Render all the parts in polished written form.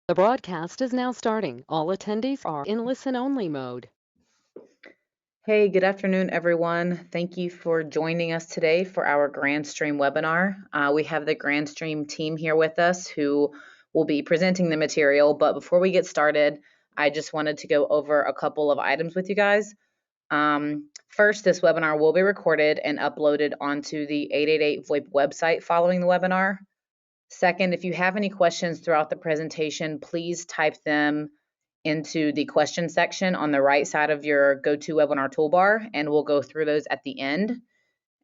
The broadcast is now starting. All attendees are in listen-only mode. Hey, good afternoon, everyone. Thank you for joining us today for our Grandstream webinar. We have the Grandstream team here with us who will be presenting the material, but before we get started, I just wanted to go over a couple of items with you guys. First, this webinar will be recorded and uploaded onto the 888 VoIP website following the webinar. Second, if you have any questions throughout the presentation, please type them into the question section on the right side of your GoToWebinar toolbar, and we'll go through those at the end.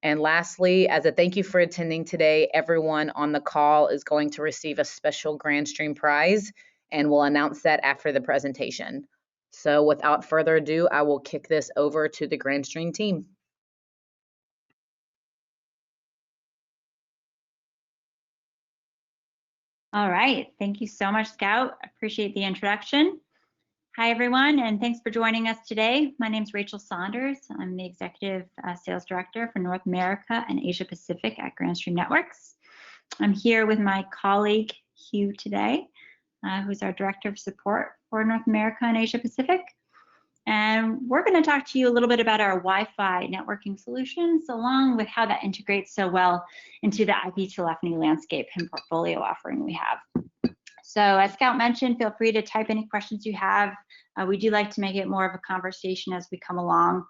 And lastly, as a thank you for attending today, everyone on the call is going to receive a special Grandstream prize, and we'll announce that after the presentation. So without further ado, I will kick this over to the Grandstream team. All right, thank you so much, Scout. I appreciate the introduction. Hi, everyone, and thanks for joining us today. My name is Rachel Saunders. I'm the Executive Sales Director for North America and Asia Pacific at Grandstream Networks. I'm here with my colleague, Hugh, today, who's our Director of Support for North America and Asia Pacific. And we're going to talk to you a little bit about our Wi-Fi networking solutions, along with how that integrates so well into the IP telephony landscape and portfolio offering we have. So as Scout mentioned, feel free to type any questions you have. We do like to make it more of a conversation as we come along.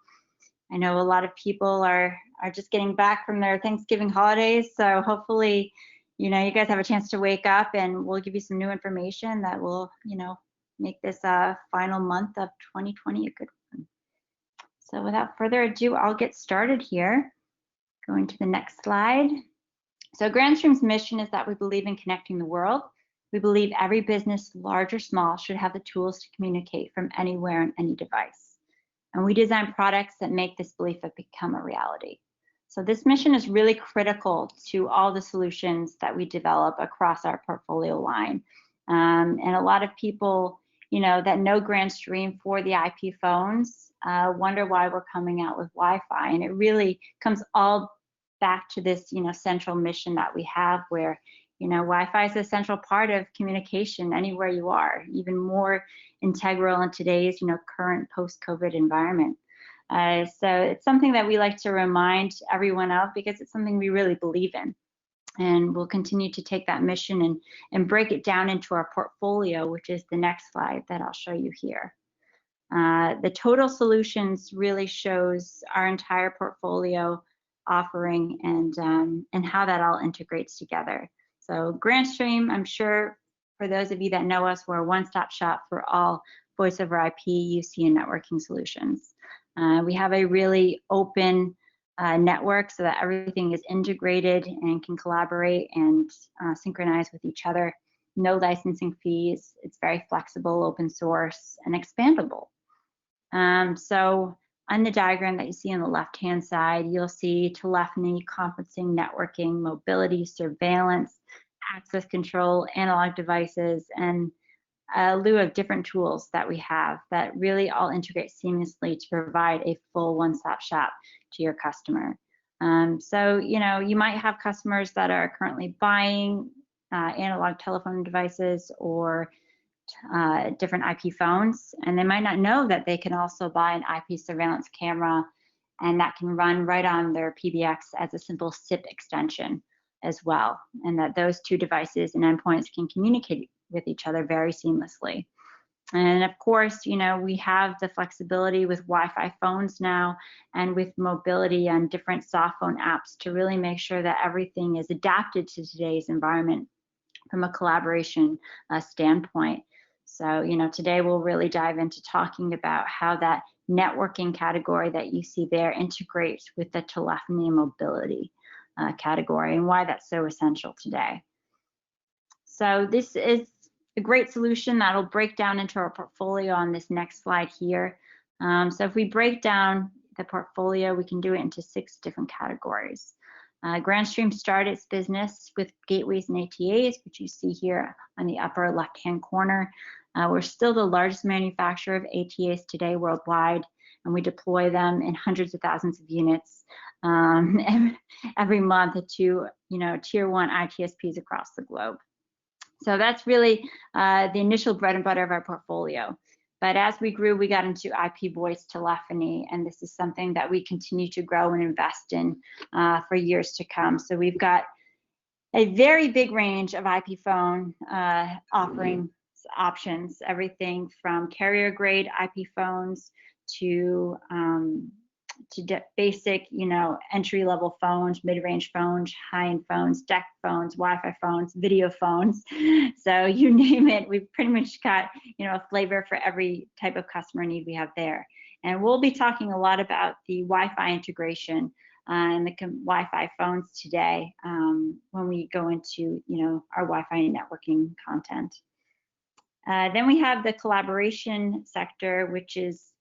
I know a lot of people are just getting back from their Thanksgiving holidays, so hopefully, you guys have a chance to wake up, and we'll give you some new information that will, make this final month of 2020 a good one. So without further ado, I'll get started here. Going to the next slide. So Grandstream's mission is that we believe in connecting the world. We believe every business, large or small, should have the tools to communicate from anywhere on any device. And we design products that make this belief become a reality. So this mission is really critical to all the solutions that we develop across our portfolio line. And a lot of people, that know Grandstream for the IP phones wonder why we're coming out with Wi-Fi. And it really comes all back to this, central mission that we have where, Wi-Fi is a central part of communication anywhere you are, even more integral in today's, current post-COVID environment. So it's something that we like to remind everyone of because it's something we really believe in. And we'll continue to take that mission and break it down into our portfolio, which is the next slide that I'll show you here. The total solutions really shows our entire portfolio offering and how that all integrates together. So Grandstream, I'm sure for those of you that know us, we're a one-stop shop for all voice over IP, UC, and networking solutions. We have a really open network so that everything is integrated and can collaborate and synchronize with each other. No licensing fees. It's very flexible, open source, and expandable. So on the diagram that you see on the left-hand side, you'll see telephony, conferencing, networking, mobility, surveillance, access control, analog devices, and a slew of different tools that we have that really all integrate seamlessly to provide a full one-stop shop to your customer. So, you might have customers that are currently buying analog telephone devices or different IP phones, and they might not know that they can also buy an IP surveillance camera, and that can run right on their PBX as a simple SIP extension as well, and that those two devices and endpoints can communicate with each other very seamlessly. And of course, we have the flexibility with Wi-Fi phones now and with mobility on different soft phone apps to really make sure that everything is adapted to today's environment from a collaboration standpoint. So, today we'll really dive into talking about how that networking category that you see there integrates with the telephony and mobility category and why that's so essential today. So this is a great solution that'll break down into our portfolio on this next slide here. So if we break down the portfolio, we can do it into 6 different categories. Grandstream started its business with gateways and ATAs, which you see here on the upper left-hand corner. We're still the largest manufacturer of ATAs today worldwide, and we deploy them in hundreds of thousands of units every month to Tier 1 ITSPs across the globe. So that's really the initial bread and butter of our portfolio. But as we grew, we got into IP voice telephony, and this is something that we continue to grow and invest in for years to come. So we've got a very big range of IP phone offering options, everything from carrier grade IP phones to basic, entry level phones, mid range phones, high end phones, deck phones, Wi-Fi phones, video phones. So you name it, we've pretty much got a flavor for every type of customer need we have there. And we'll be talking a lot about the Wi-Fi integration and the Wi-Fi phones today when we go into our Wi-Fi networking content. Then we have the collaboration sector, which is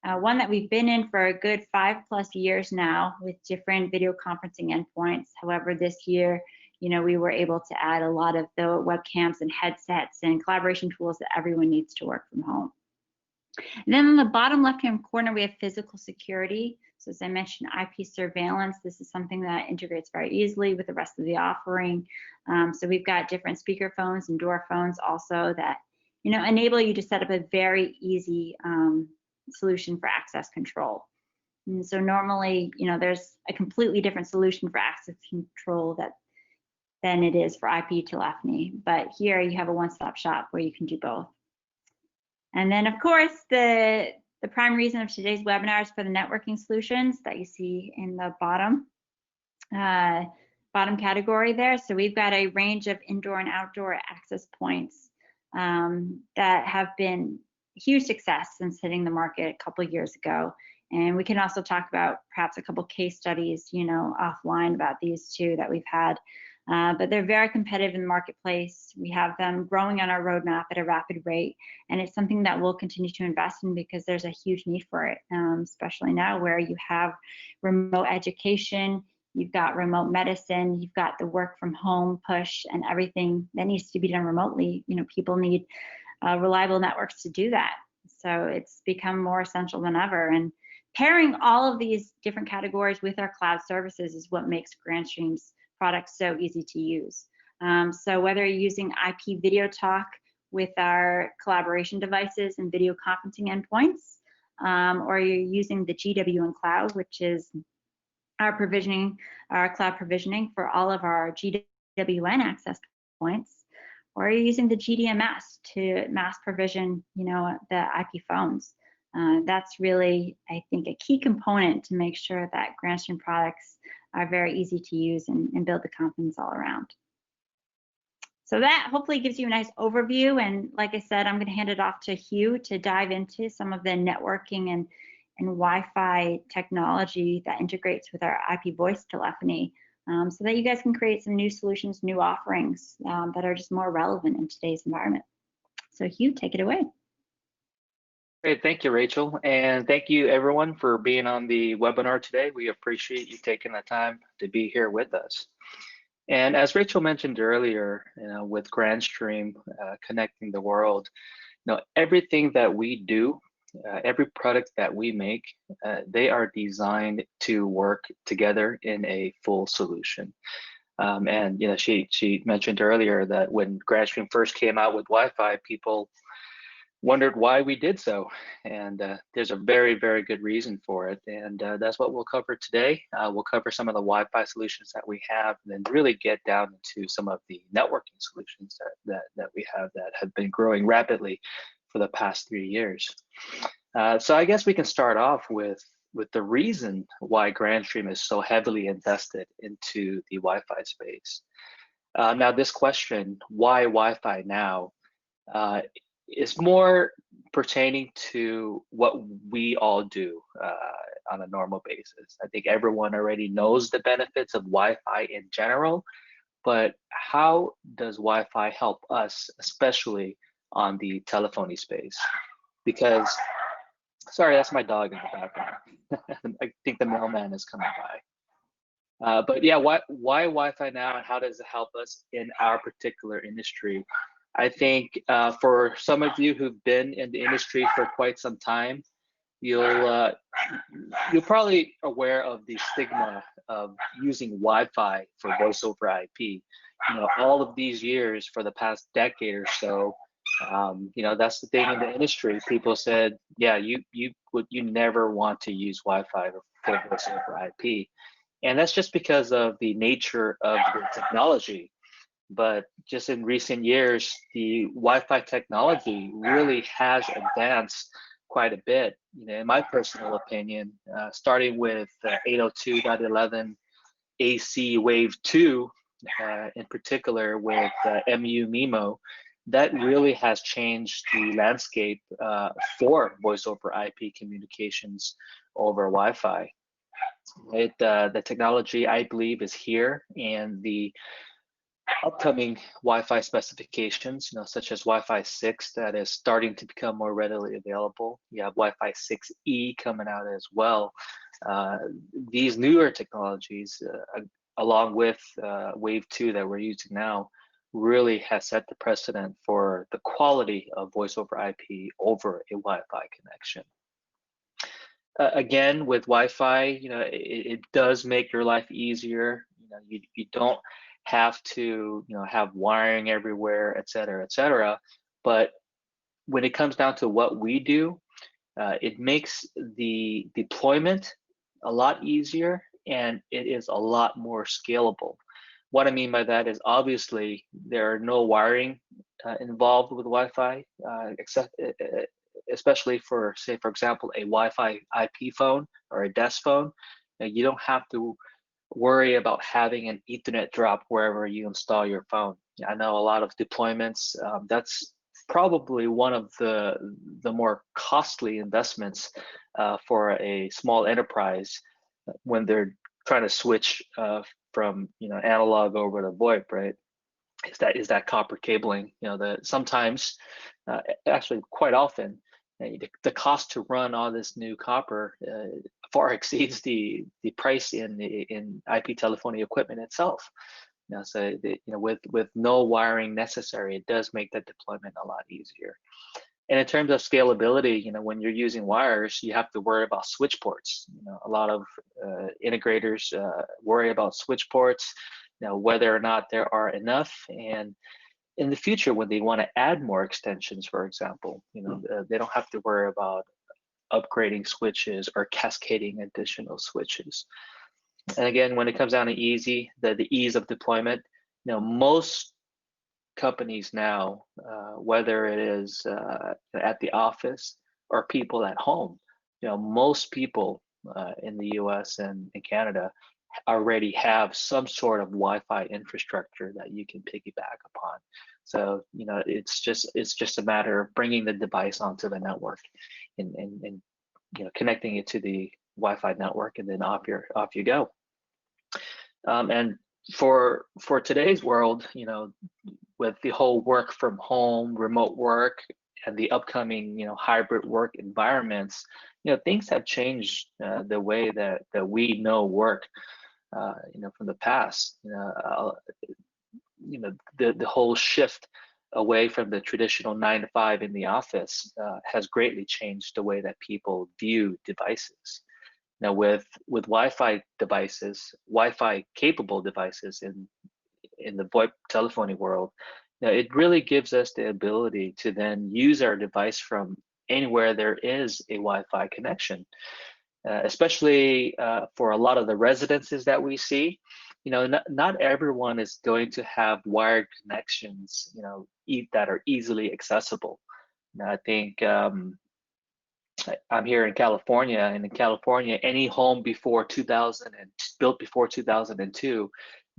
one that we've been in for a good 5+ years now with different video conferencing endpoints. However, this year, we were able to add a lot of the webcams and headsets and collaboration tools that everyone needs to work from home. And then on the bottom left-hand corner, we have physical security. So as I mentioned, IP surveillance, this is something that integrates very easily with the rest of the offering. So we've got different speaker phones and door phones also that enable you to set up a very easy solution for access control. And so normally, there's a completely different solution for access control than it is for IP telephony. But here you have a one-stop shop where you can do both. And then, of course, the prime reason of today's webinar is for the networking solutions that you see in the bottom category there. So we've got a range of indoor and outdoor access points that have been a huge success since hitting the market a couple of years ago. And we can also talk about perhaps a couple case studies, offline about these two that we've had. But they're very competitive in the marketplace. We have them growing on our roadmap at a rapid rate, and it's something that we'll continue to invest in because there's a huge need for it, especially now where you have remote education, you've got remote medicine, you've got the work from home push and everything that needs to be done remotely. People need reliable networks to do that. So it's become more essential than ever. And pairing all of these different categories with our cloud services is what makes Grandstream's products so easy to use. So whether you're using IP video talk with our collaboration devices and video conferencing endpoints, or you're using the GWN Cloud, which is our cloud provisioning for all of our GWN access points, or you're using the GDMS to mass provision, the IP phones. That's really, I think, a key component to make sure that Grandstream products are very easy to use and build the confidence all around. So that hopefully gives you a nice overview. And like I said, I'm going to hand it off to Hugh to dive into some of the networking and Wi-Fi technology that integrates with our IP voice telephony so that you guys can create some new solutions, new offerings that are just more relevant in today's environment. So Hugh, take it away. Great, thank you, Rachel, and thank you everyone for being on the webinar today. We appreciate you taking the time to be here with us. And as Rachel mentioned earlier, with Grandstream connecting the world, everything that we do, every product that we make, they are designed to work together in a full solution. And she mentioned earlier that when Grandstream first came out with Wi-Fi, people wondered why we did so, and there's a very, very good reason for it, and that's what we'll cover today. We'll cover some of the Wi-Fi solutions that we have, and then really get down into some of the networking solutions that we have that have been growing rapidly for the past 3 years. So I guess we can start off with the reason why Grandstream is so heavily invested into the Wi-Fi space. Now this question, why Wi-Fi now, is more pertaining to what we all do on a normal basis. I think everyone already knows the benefits of Wi-Fi in general, but how does Wi-Fi help us, especially on the telephony space? Because, sorry, that's my dog in the background. I think the mailman is coming by. But yeah, why Wi-Fi now, and how does it help us in our particular industry? I think for some of you who've been in the industry for quite some time, you're probably aware of the stigma of using Wi-Fi for voice over IP. all of these years for the past decade or so. That's the thing in the industry. People said, yeah, you never want to use Wi-Fi for voice over IP, and that's just because of the nature of the technology. But just in recent years, the Wi-Fi technology really has advanced quite a bit. In my personal opinion, starting with 802.11 AC Wave 2, in particular with MU MIMO, that really has changed the landscape for voice over IP communications over Wi-Fi. The technology, I believe, is here, and the upcoming Wi-Fi specifications, such as Wi-Fi 6, that is starting to become more readily available. You have Wi-Fi 6E coming out as well. These newer technologies, along with Wave 2 that we're using now, really has set the precedent for the quality of voice over IP over a Wi-Fi connection. Again, with Wi-Fi, it does make your life easier. You don't have to, have wiring everywhere, et cetera, et cetera. But when it comes down to what we do, it makes the deployment a lot easier, and it is a lot more scalable. What I mean by that is, obviously there are no wiring involved with Wi-Fi, except especially for, say, for example, a Wi-Fi IP phone or a desk phone. You don't have to worry about having an Ethernet drop wherever you install your phone. I know a lot of deployments, that's probably one of the more costly investments for a small enterprise when they're trying to switch from analog over to VoIP, right? Is that copper cabling? That sometimes, actually quite often, the cost to run all this new copper far exceeds the price in IP telephony equipment itself. So with no wiring necessary, it does make that deployment a lot easier. And in terms of scalability, when you're using wires, you have to worry about switch ports. A lot of integrators worry about switch ports, whether or not there are enough. And in the future, when they want to add more extensions, for example, they don't have to worry about upgrading switches or cascading additional switches. And again, when it comes down to the ease of deployment, most companies now, whether it is at the office or people at home, most people in the US and in Canada already have some sort of Wi-Fi infrastructure that you can piggyback upon. So it's just a matter of bringing the device onto the network and connecting it to the Wi-Fi network, and then off you go. And for today's world, with the whole work from home, remote work, and the upcoming hybrid work environments, things have changed the way that we know work. From the past, the whole shift away from the traditional 9 to 5 in the office has greatly changed the way that people view devices. Now, with Wi-Fi devices, Wi-Fi capable devices in the VoIP telephony world, it really gives us the ability to then use our device from anywhere there is a Wi-Fi connection. Especially for a lot of the residences that we see, not everyone is going to have wired connections, that are easily accessible. I think I'm here in California, and in California, any home before 2000 and built before 2002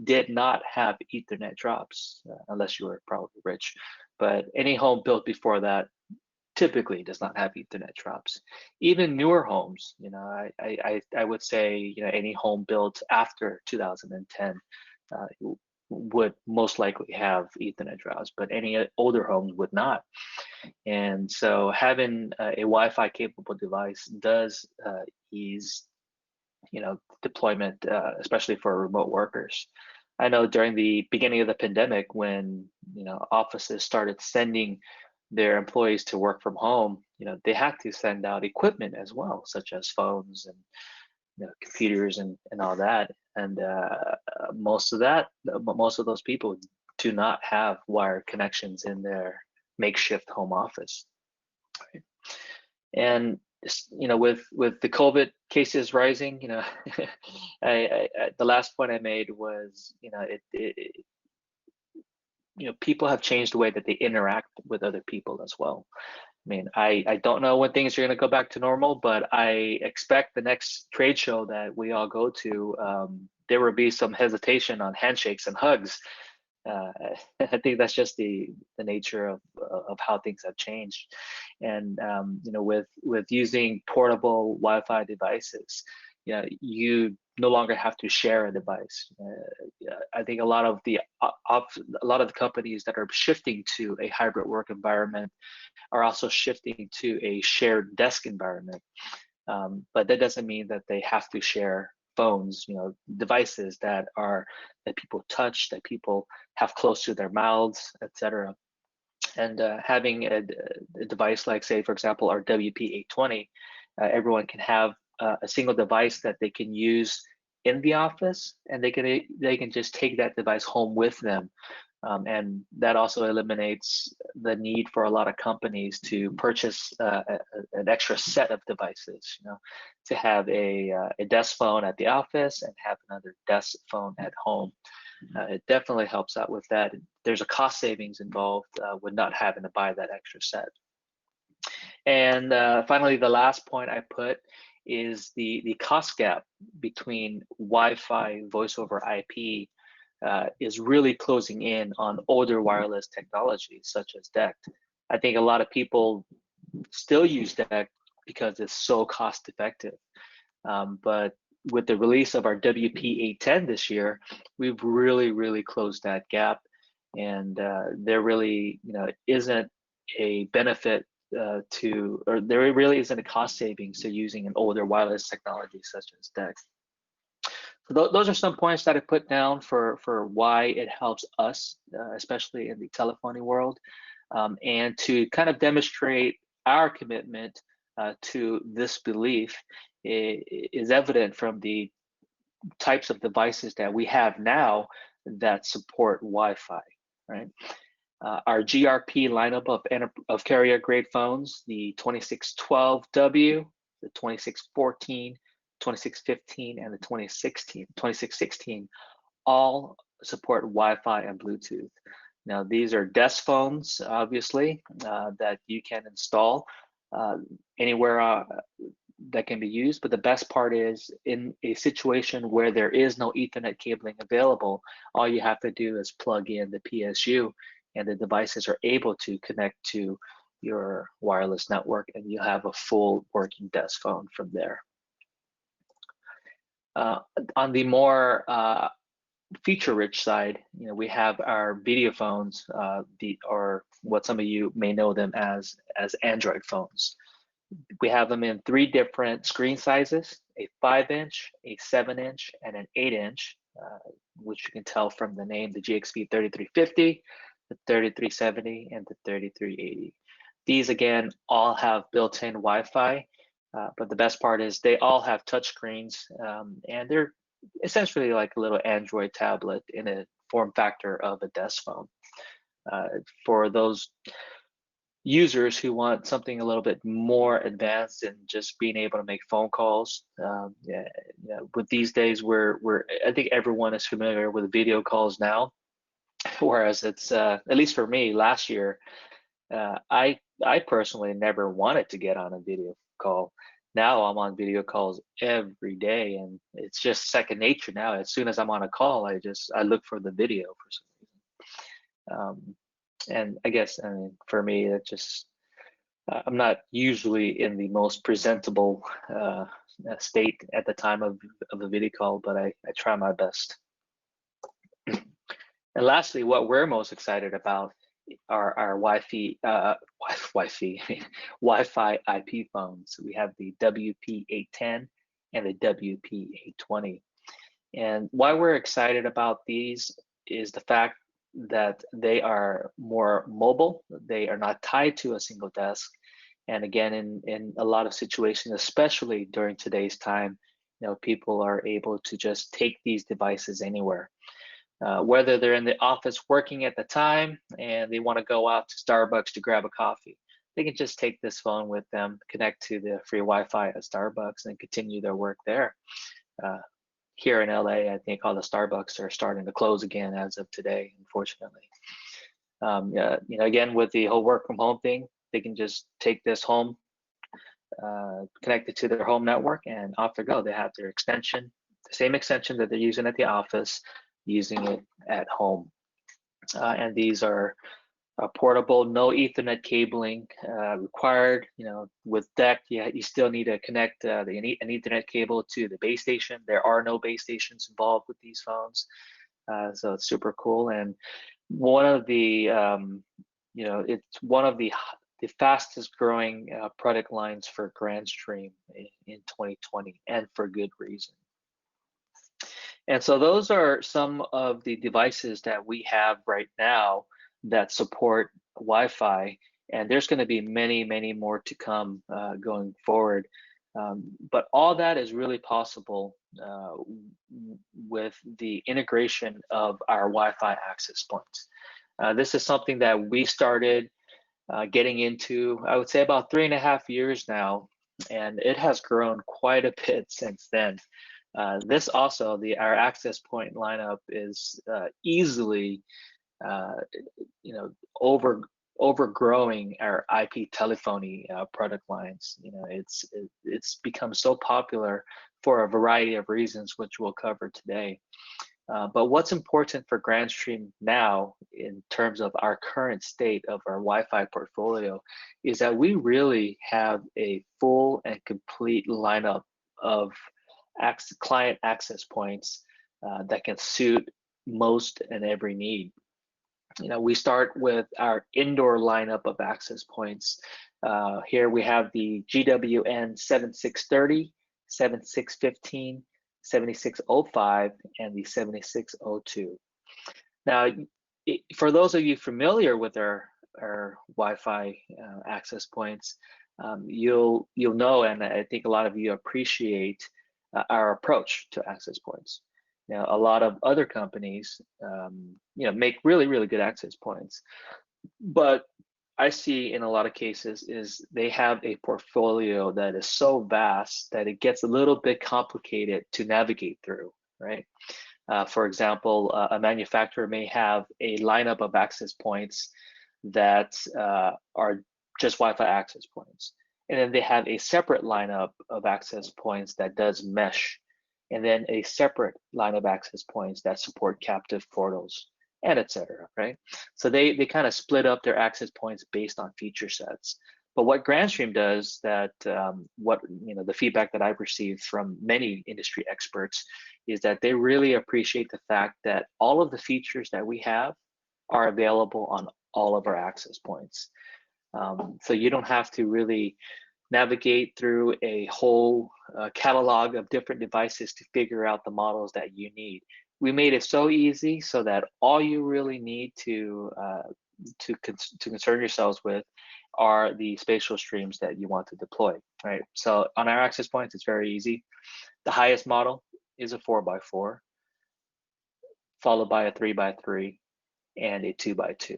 did not have Ethernet drops, unless you were probably rich. But any home built before that typically does not have Ethernet drops. Even newer homes, I would say, any home built after 2010 would most likely have Ethernet drops, but any older homes would not. And so having a Wi-Fi capable device does ease, deployment, especially for remote workers. I know during the beginning of the pandemic, when offices started sending their employees to work from home, they had to send out equipment as well, such as phones and computers and all that. And most of those people do not have wired connections in their makeshift home office. Right? And with the COVID cases rising, the last point I made was, people have changed the way that they interact with other people as well. I mean, I don't know when things are going to go back to normal, but I expect the next trade show that we all go to, there will be some hesitation on handshakes and hugs. I think that's just the nature of how things have changed. And with using portable Wi-Fi devices, you no longer have to share a device. I think a lot of the companies that are shifting to a hybrid work environment are also shifting to a shared desk environment. But that doesn't mean that they have to share phones, devices that people touch, that people have close to their mouths, etc. And having a device like, say, for example, our WP820, everyone can have a single device that they can use in the office, and they can just take that device home with them. And that also eliminates the need for a lot of companies to purchase an extra set of devices, to have a desk phone at the office and have another desk phone at home. It definitely helps out with that. There's a cost savings involved with not having to buy that extra set. And finally, the last point I put is the cost gap between Wi-Fi voice over IP is really closing in on older wireless technologies such as DECT. I think a lot of people still use DECT because it's so cost effective. But with the release of our WP810 this year, we've really closed that gap. And there really isn't a benefit or there really isn't a cost savings to using an older wireless technology such as DECT. So those are some points that I put down for why it helps us, especially in the telephony world, and to kind of demonstrate our commitment to this belief is evident from the types of devices that we have now that support Wi-Fi, right? Our GRP lineup of carrier grade phones, the 2612W, the 2614, 2615, and the 2616, all support Wi-Fi and Bluetooth. Now, these are desk phones, obviously, that you can install anywhere that can be used. But the best part is, in a situation where there is no Ethernet cabling available, all you have to do is plug in the PSU, and the devices are able to connect to your wireless network, and you have a full working desk phone from there. On the more feature-rich side, we have our video phones, or what some of you may know them as Android phones. We have them in 3 different screen sizes: a 5-inch, a 7-inch, and an 8-inch, which you can tell from the name, the GXP 3350, the 3370, and the 3380. These, again, all have built-in Wi-Fi, but the best part is they all have touchscreens, and they're essentially like a little Android tablet in a form factor of a desk phone. For those users who want something a little bit more advanced than just being able to make phone calls, with these days, I think everyone is familiar with video calls now. Whereas it's at least for me, last year, I personally never wanted to get on a video call. Now I'm on video calls every day, and it's just second nature now. As soon as I'm on a call, I look for the video for some reason. And I guess, for me, it just, I'm not usually in the most presentable state at the time of a video call, but I try my best. And lastly, what we're most excited about are our Wi-Fi IP phones. We have the WP810 and the WP820. And why we're excited about these is the fact that they are more mobile. They are not tied to a single desk. And again, in a lot of situations, especially during today's time, people are able to just take these devices anywhere. Whether they're in the office working at the time and they want to go out to Starbucks to grab a coffee, they can just take this phone with them, connect to the free Wi-Fi at Starbucks, and continue their work there. Here in LA, I think all the Starbucks are starting to close again as of today, unfortunately. Again, with the whole work from home thing, they can just take this home, connect it to their home network, and off they go. They have their extension, the same extension that they're using at the office, using it at home. And these are portable, no Ethernet cabling required. With DEC, you still need to connect an Ethernet cable to the base station. There are no base stations involved with these phones, so it's super cool. And one of the, it's one of the fastest growing product lines for Grandstream in 2020, and for good reason. And so those are some of the devices that we have right now that support Wi-Fi, and there's going to be many, many more to come going forward. But all that is really possible with the integration of our Wi-Fi access points. This is something that we started getting into, I would say, about 3.5 years now, and it has grown quite a bit since then. This also, our access point lineup is easily, overgrowing our IP telephony product lines. It's become so popular for a variety of reasons, which we'll cover today. But what's important for Grandstream now, in terms of our current state of our Wi-Fi portfolio, is that we really have a full and complete lineup of client access points that can suit most and every need. We start with our indoor lineup of access points. Here we have the GWN 7630, 7615, 7605, and the 7602. Now, for those of you familiar with our Wi-Fi access points, you'll know, and I think a lot of you appreciate our approach to access points. Now, a lot of other companies, make really, really good access points, but I see in a lot of cases is they have a portfolio that is so vast that it gets a little bit complicated to navigate through, right? For example, a manufacturer may have a lineup of access points that are just Wi-Fi access points. And then they have a separate lineup of access points that does mesh, and then a separate line of access points that support captive portals, and etc. Right? So they kind of split up their access points based on feature sets. But what Grandstream does, that the feedback that I've received from many industry experts, is that they really appreciate the fact that all of the features that we have are available on all of our access points. So you don't have to really navigate through a whole catalog of different devices to figure out the models that you need. We made it so easy so that all you really need to concern yourselves with are the spatial streams that you want to deploy, right? So on our access points, it's very easy. The highest model is a 4x4, followed by a 3x3, and a 2x2.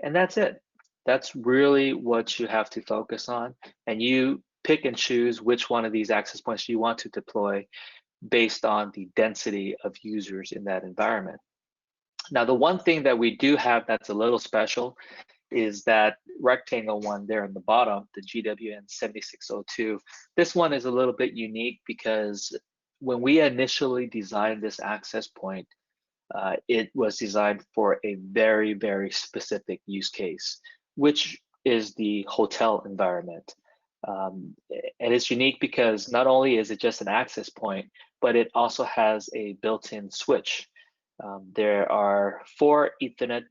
And that's it. That's really what you have to focus on. And you pick and choose which one of these access points you want to deploy based on the density of users in that environment. Now, the one thing that we do have that's a little special is that rectangle one there in the bottom, the GWN 7602. This one is a little bit unique because when we initially designed this access point, it was designed for a very, very specific use case, which is the hotel environment. And it's unique because not only is it just an access point, but it also has a built-in switch. There are 4 Ethernet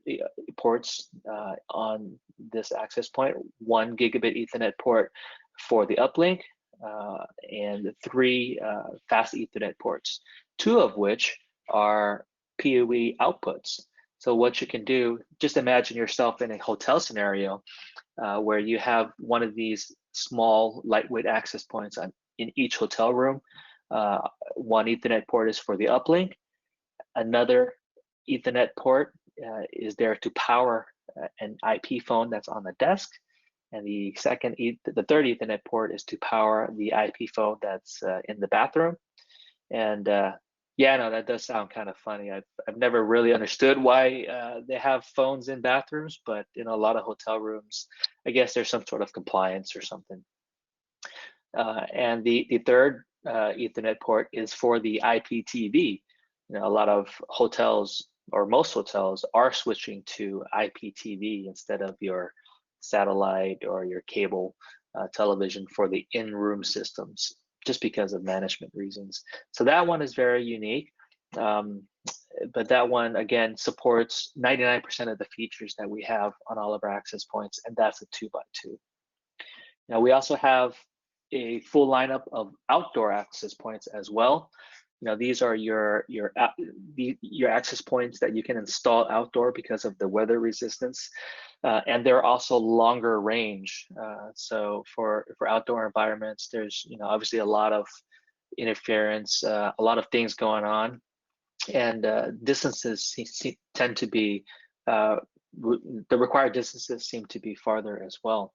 ports on this access point, 1 gigabit Ethernet port for the uplink, and 3 fast Ethernet ports, 2 of which are PoE outputs. So what you can do, just imagine yourself in a hotel scenario where you have one of these small lightweight access points in each hotel room. One Ethernet port is for the uplink. Another Ethernet port is there to power an IP phone that's on the desk. And the third Ethernet port is to power the IP phone that's in the bathroom. And yeah, no, that does sound kind of funny. I've never really understood why they have phones in bathrooms, but in a lot of hotel rooms, I guess there's some sort of compliance or something. And the third Ethernet port is for the IPTV. You know, a lot of hotels, or most hotels, are switching to IPTV instead of your satellite or your cable television for the in-room systems, just because of management reasons. So that one is very unique. But that one, again, supports 99% of the features that we have on all of our access points, and that's a 2x2. Now, we also have a full lineup of outdoor access points as well. You know, these are your access points that you can install outdoor because of the weather resistance, and they're also longer range. So for outdoor environments, there's, you know, obviously a lot of interference, a lot of things going on, and distances tend to be the required distances seem to be farther as well.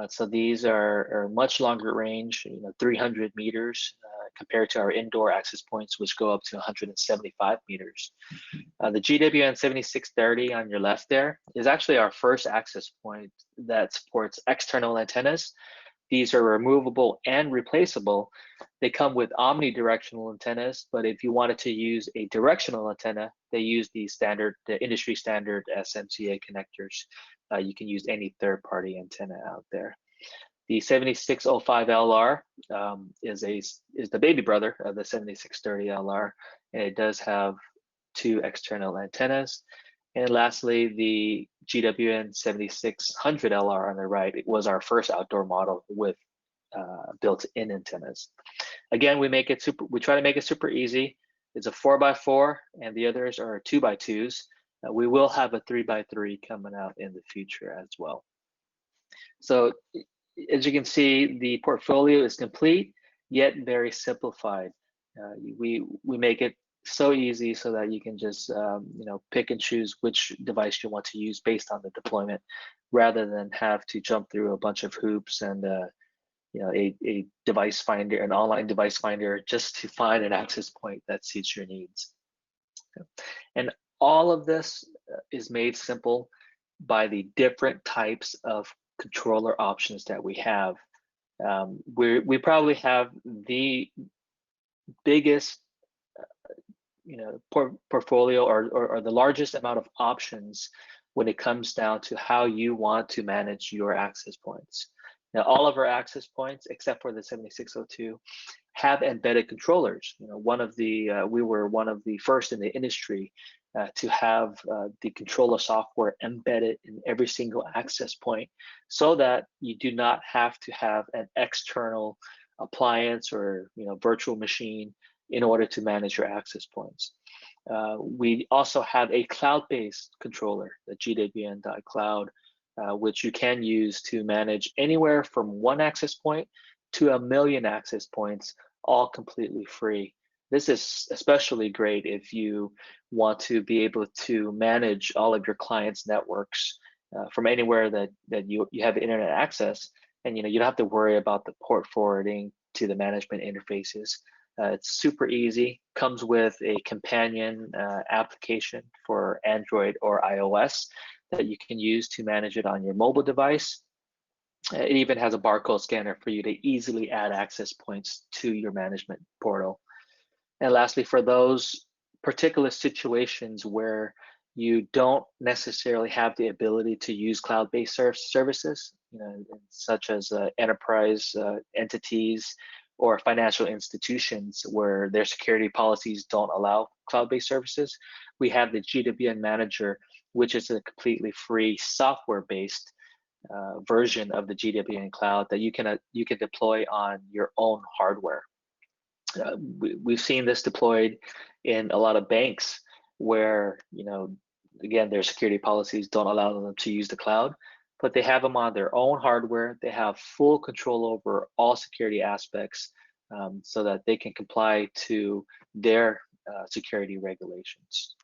So these are much longer range, you know, 300 meters compared to our indoor access points, which go up to 175 meters. The GWN 7630 on your left there is actually our first access point that supports external antennas. These are removable and replaceable. They come with omnidirectional antennas, but if you wanted to use a directional antenna, they use the industry standard SMCA connectors. You can use any third-party antenna out there. The 7605LR is the baby brother of the 7630LR, and it does have 2 external antennas. And lastly, the GWN 7600LR on the right, it was our first outdoor model with built-in antennas. Again, we try to make it super easy. It's a 4x4, and the others are 2x2s. We will have a 3x3 coming out in the future as well. So as you can see, the portfolio is complete, yet very simplified. We make it so easy so that you can just you know, pick and choose which device you want to use based on the deployment, rather than have to jump through a bunch of hoops and you know, a device finder, an online device finder, just to find an access point that suits your needs. And all of this is made simple by the different types of controller options that we have. We probably have the biggest you know, portfolio or the largest amount of options when it comes down to how you want to manage your access points. Now, all of our access points, except for the 7602, have embedded controllers. You know, we were one of the first in the industry to have the controller software embedded in every single access point, so that you do not have to have an external appliance or, you know, virtual machine in order to manage your access points. We also have a cloud-based controller, the GWN Cloud, which you can use to manage anywhere from 1 access point to 1 million access points, all completely free. This is especially great if you want to be able to manage all of your clients' networks from anywhere that you have internet access, and, you know, you don't have to worry about the port forwarding to the management interfaces. It's super easy, comes with a companion application for Android or iOS that you can use to manage it on your mobile device. It even has a barcode scanner for you to easily add access points to your management portal. And lastly, for those particular situations where you don't necessarily have the ability to use cloud-based services, you know, such as enterprise entities or financial institutions where their security policies don't allow cloud-based services, we have the GWN Manager, which is a completely free software-based version of the GWN Cloud that you can deploy on your own hardware. We've seen this deployed in a lot of banks where, you know, again, their security policies don't allow them to use the cloud, but they have them on their own hardware. They have full control over all security aspects so that they can comply to their security regulations.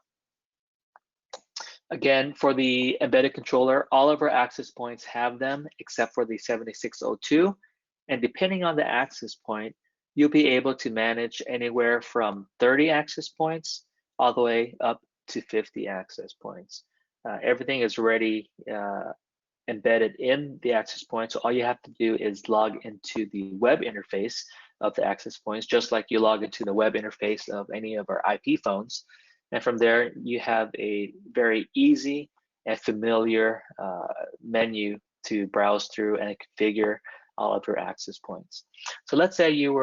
Again, for the embedded controller, all of our access points have them except for the 7602. And depending on the access point, you'll be able to manage anywhere from 30 access points all the way up to 50 access points. Everything is already embedded in the access point. So all you have to do is log into the web interface of the access points, just like you log into the web interface of any of our IP phones. And from there, you have a very easy and familiar menu to browse through and configure all of your access points. So let's say you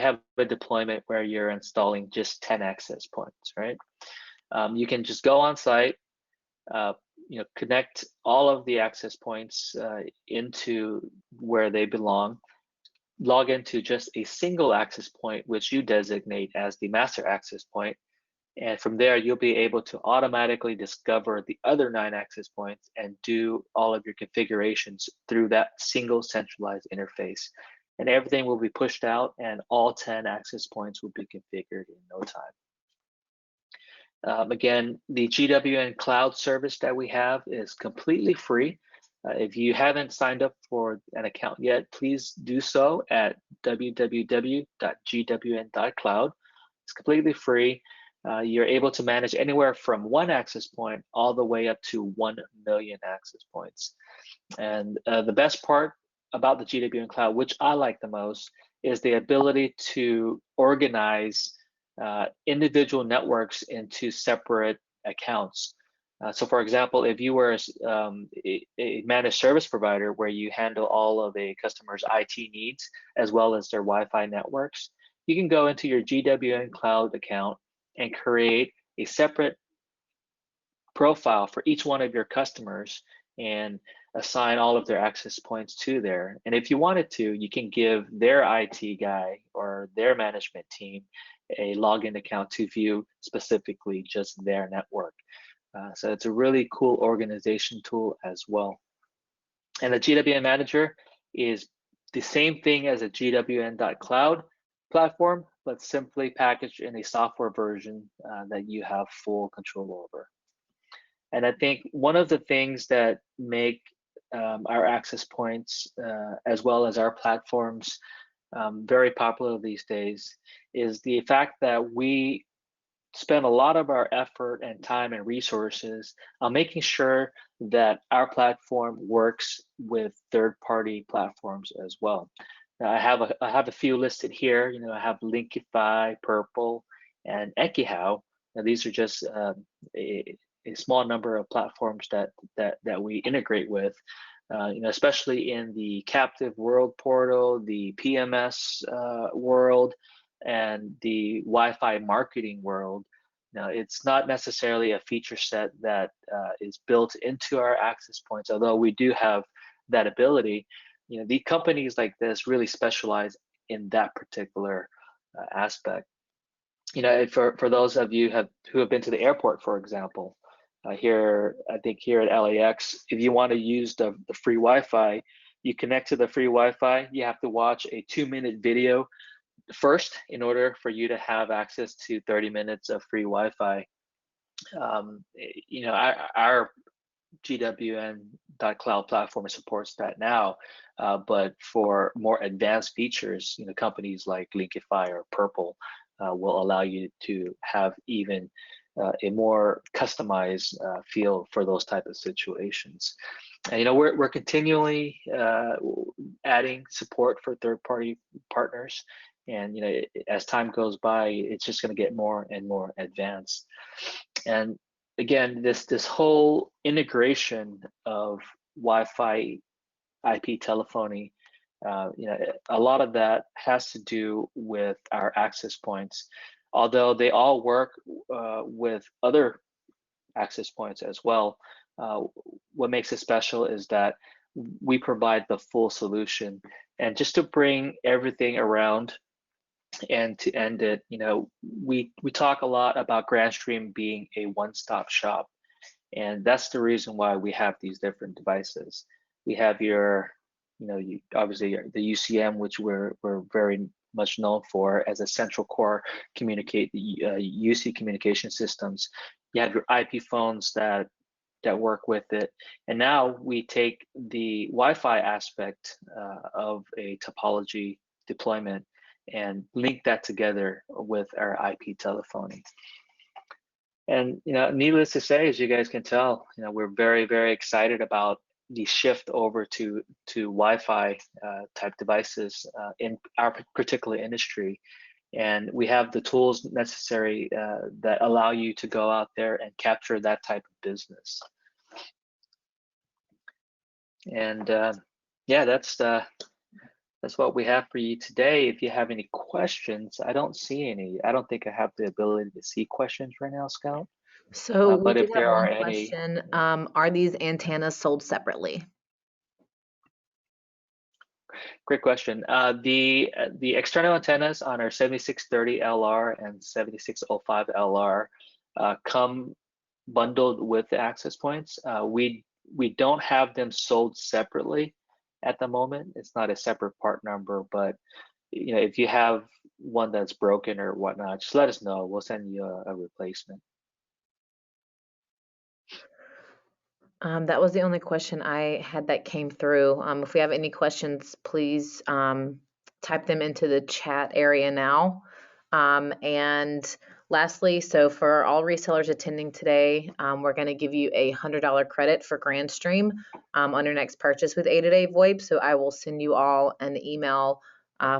have a deployment where you're installing just 10 access points, right? You can just go on site, connect all of the access points into where they belong, log into just a single access point, which you designate as the master access point. And from there, you'll be able to automatically discover the other 9 access points and do all of your configurations through that single centralized interface. And everything will be pushed out and all 10 access points will be configured in no time. Again, the GWN Cloud service that we have is completely free. If you haven't signed up for an account yet, please do so at www.gwn.cloud. It's completely free. You're able to manage anywhere from 1 access point all the way up to 1 million access points. And the best part about the GWN Cloud, which I like the most, is the ability to organize individual networks into separate accounts. So for example, if you were a managed service provider where you handle all of a customer's IT needs as well as their Wi-Fi networks, you can go into your GWN Cloud account and create a separate profile for each one of your customers and assign all of their access points to there. And if you wanted to, you can give their IT guy or their management team a login account to view specifically just their network. So it's a really cool organization tool as well. And the GWN Manager is the same thing as a GWN.cloud platform, but simply packaged in a software version that you have full control over. And I think one of the things that make our access points as well as our platforms very popular these days is the fact that we spend a lot of our effort and time and resources on making sure that our platform works with third-party platforms as well. Now, I have a few listed here. I have Linkify, Purple, and EkiHow. Now, these are just a small number of platforms that we integrate with. Especially in the captive world portal, the PMS world, and the Wi-Fi marketing world. Now, it's not necessarily a feature set that is built into our access points, although we do have that ability. The companies like this really specialize in that particular aspect. For those of you who have been to the airport, for example, I think here at LAX, if you want to use the free Wi-Fi, you connect to the free Wi-Fi, you have to watch a 2-minute video first in order for you to have access to 30 minutes of free Wi-Fi. Our GWN.cloud platform supports that now, but for more advanced features, companies like Linkify or Purple will allow you to have even a more customized feel for those type of situations. And we're continually adding support for third-party partners, and as time goes by, it's just going to get more and more advanced. And again, this whole integration of Wi-Fi IP telephony, a lot of that has to do with our access points. Although they all work with other access points as well, what makes it special is that we provide the full solution. And just to bring everything around and to end it, we talk a lot about Grandstream being a one-stop shop. And that's the reason why we have these different devices. We have your obviously the UCM, which we're very much known for as a central core UC communication systems. You have your IP phones that work with it, and now we take the Wi-Fi aspect of a topology deployment and link that together with our IP telephony. And needless to say, as you guys can tell, we're very, very excited about the shift over to Wi-Fi type devices in our particular industry. And we have the tools necessary that allow you to go out there and capture that type of business. And yeah, that's what we have for you today. If you have any questions, I don't see any. I don't think I have the ability to see questions right now, Scout. So we But did if there have are one any, question. Are these antennas sold separately? great question. The external antennas on our 7630 LR and 7605 LR come bundled with the access points. We don't have them sold separately at the moment. It's not a separate part number, but if you have one that's broken or whatnot, just let us know. We'll send you a replacement. That was the only question I had that came through. If we have any questions, please type them into the chat area now. And lastly, so for all resellers attending today, we're going to give you a $100 credit for Grandstream on your next purchase with 888 VoIP. So I will send you all an email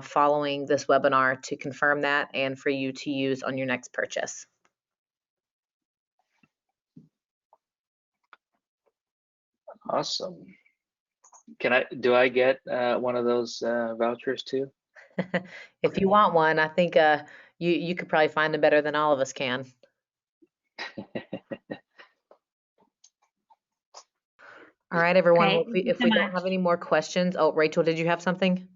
following this webinar to confirm that and for you to use on your next purchase. Awesome. Do I get one of those vouchers too? If you want one, I think you could probably find them better than all of us can. All right, everyone. Great. Well, if we don't have any more questions, oh, Rachel, did you have something?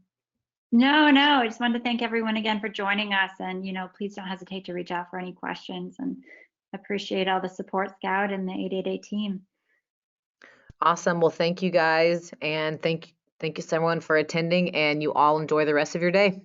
No, I just wanted to thank everyone again for joining us, and please don't hesitate to reach out for any questions, and appreciate all the support, Scout and the 888 team. Awesome. Well, thank you guys, and thank you everyone for attending, and you all enjoy the rest of your day.